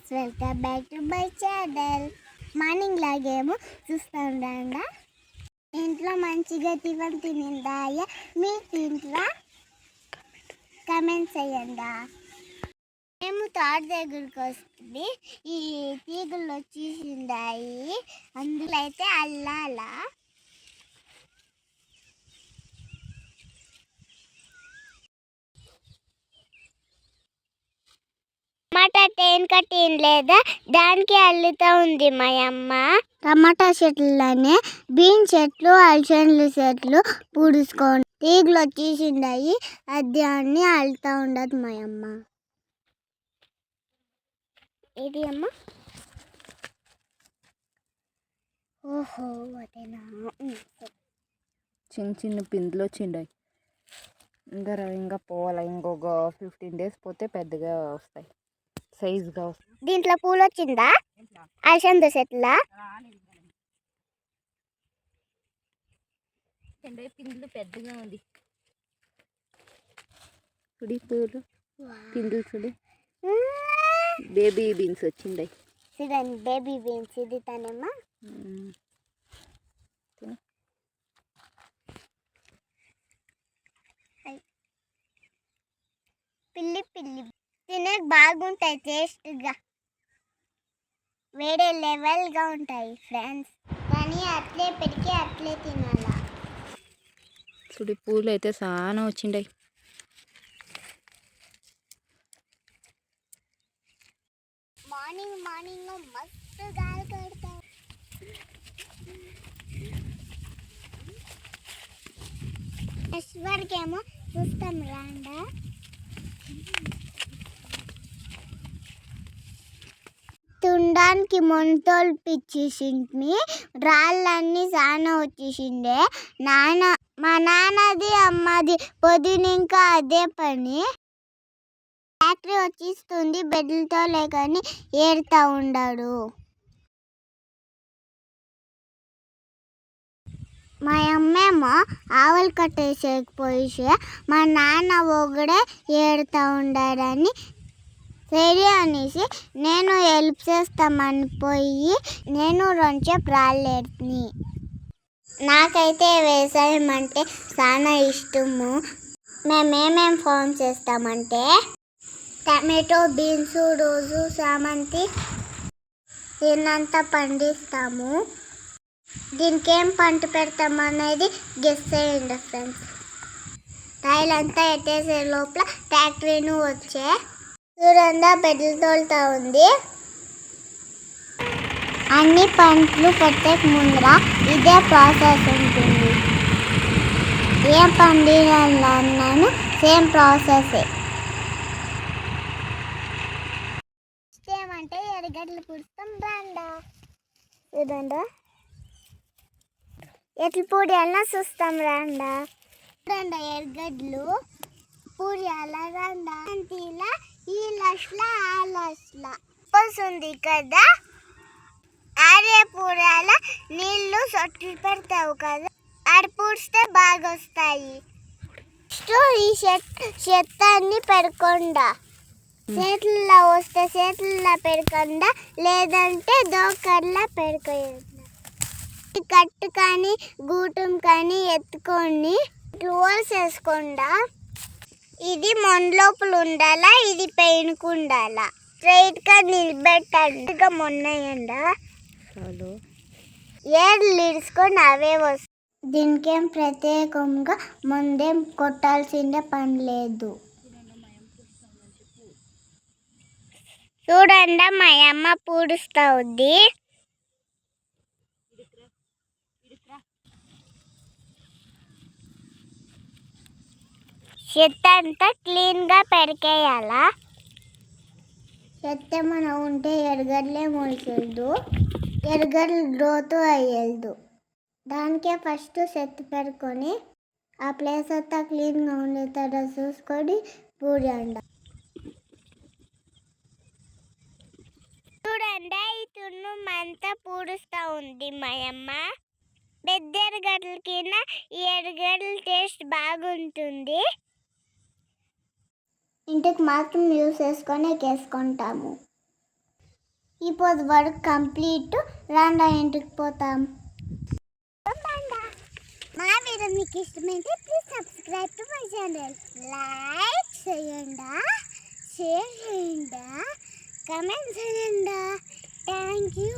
Friends, welcome back to my channel. Morning లాగేమో చూస్తాండా ఇంట్లో మంచిగా టిఫిన్ తినిందా? మీకు ఇంట్లో కమెంట్స్ చేయండి. మేము తోట దగ్గరికి వస్తుంది, ఈ తీగలు వచ్చేసిందాయి, అందులో అయితే అల్లాలా టమాటా టేన్క లేదా దానికి అల్లుతా ఉంది మా అమ్మ. టమాటా చెట్లనే బీన్స్ చెట్లు, అలసండ్ల చెట్లు పూడుచుకోండి తీగలు వచ్చేసిండాయి, అది అన్ని అల్లుతా ఉండదు మా అమ్మ. ఇది అమ్మ. ఓహో అదేనా. చిన్న చిన్న పిందులు వచ్చిండాయి, ఇంకా పోవాలి. ఇంకొక 15 days పోతే పెద్దగా వస్తాయి, సైజుగా వస్తాయి. దీంట్లో పూలు వచ్చిందా? అలసంద చెట్ల పిందులు పెద్దగా ఉంది. చూడి పూలు పిందులు చూడు. బేబీ బీన్స్ వచ్చిండాయి. చూడండి బేబీ బీన్స్. ఇది తనేమ్మా. పిల్లి పిల్లి తినే బాగుంటాయి, టేస్ట్గా వేరే లెవెల్గా ఉంటాయి ఫ్రెండ్స్. కానీ అట్లే పెరిగి అట్లే తినాలా. చూడు పూలు అయితే చాలా వచ్చిండాయి. మార్నింగ్ మార్నింగ్ మస్తు గాలి కడతాయి. నెక్స్ట్ వరకేమో చూస్తాం రాండా. తుండానికి మొంటోలు పిచ్చేసింది, రాళ్ళన్నీ చాలా వచ్చేసిండే. మా నాన్నది అమ్మది పొద్దున ఇంకా అదే పని. ఫ్యాక్టరీ వచ్చేస్తుంది, బెడ్లతో లేకని ఏడుతా ఉన్నాడు. మా అమ్మేమో ఆవులు కట్టేసేకపోయి మా నాన్న ఒకడే ఏడుతా ఉండాడని సరే అనేసి నేను హెల్ప్ చేస్తామని పోయి నేను 2 చేప రాలేని. నాకైతే వ్యవసాయం అంటే చాలా ఇష్టము. మేమేమేం ఫామ్ చేస్తామంటే టమాటో, బీన్స్, రోజు చామంతి దీన్నంతా పండిస్తాము. దీనికి ఏం పంట పెడతామనేది గెస్ చేయండి ఫ్రెండ్స్. టైలంతా ఎట్టేసే లోపల ఫ్యాక్టరీను వచ్చే చూడండి బెడ్లు తోలుతా ఉంది. అన్ని పంటలు పెట్టే ముందర ఇదే ప్రాసెస్ ఉంటుంది. ఏం పండినాను సేమ్ ప్రాసెస్. ఏమంటే ఎరగడ్డలు పుడుస్తాం రాండా. చూడండా ఎట్ల పూడి అన్నా చూస్తాం రాండా. చూడండి ఎరగడ్డలు పూరి అలా రాండా. ఇలా ఈ లష్లా ఆ లష్లా వస్తుంది కదా, ఆరే పూరాల నీళ్ళు సొట్టు పెడతావు కదా, ఆడ పూడిస్తే బాగా వస్తాయి. ఈ చెత్తాన్ని పెరగకుండా చేతుల్లో వస్తే చేతుల్లో పెరగకుండా, లేదంటే దోకర్లా పెరగకుండా కట్టు కానీ గూటం కానీ ఎత్తుకొని రోల్స్ వేసుకుండా, ఇది మొండ్లోపల ఉండాలా, ఇది పెయిన్కు ఉండాలా. స్ట్రైట్గా నిలబెట్టండి. మొన్నయండా ఏర్లు ఇడుచుకొని అవే వస్తాయి. దీనికేం ప్రత్యేకంగా ముందేం కొట్టాల్సిందే పని లేదు. చూడండి మా అమ్మ పూడుస్తా ఉంది. చెత్త అంతా క్లీన్గా పెరికేయాలా. చెత్త ఏమైనా ఉంటే ఎరగడ్లే మొలికెళ్దు, ఎరగడ్లు గ్రోత్ అయ్యేదు. దానికే ఫస్ట్ చెత్త పెరుకొని ఆ ప్లేస్ అంతా క్లీన్గా ఉండేటట్టు చూసుకొని పూడండి. చూడండి ఈ తున్ను అంతా పూడుస్తూ ఉంది మా అమ్మ. పెద్ద ఎరగడ్ల కింద ఈ ఎరగడ్ల టేస్ట్ బాగుంటుంది. ఇంటికి మాత్రం యూస్ చేసుకొని వేసుకుంటాము. ఈ పొద్దు వరకు కంప్లీట్ రాండా ఇంటికి పోతాం. మా వీడియో మీకు ఇష్టమైతే please subscribe to my channel. Like చేయండి, షేర్ చేయండి, కమెంట్ చేయండి. Thank you.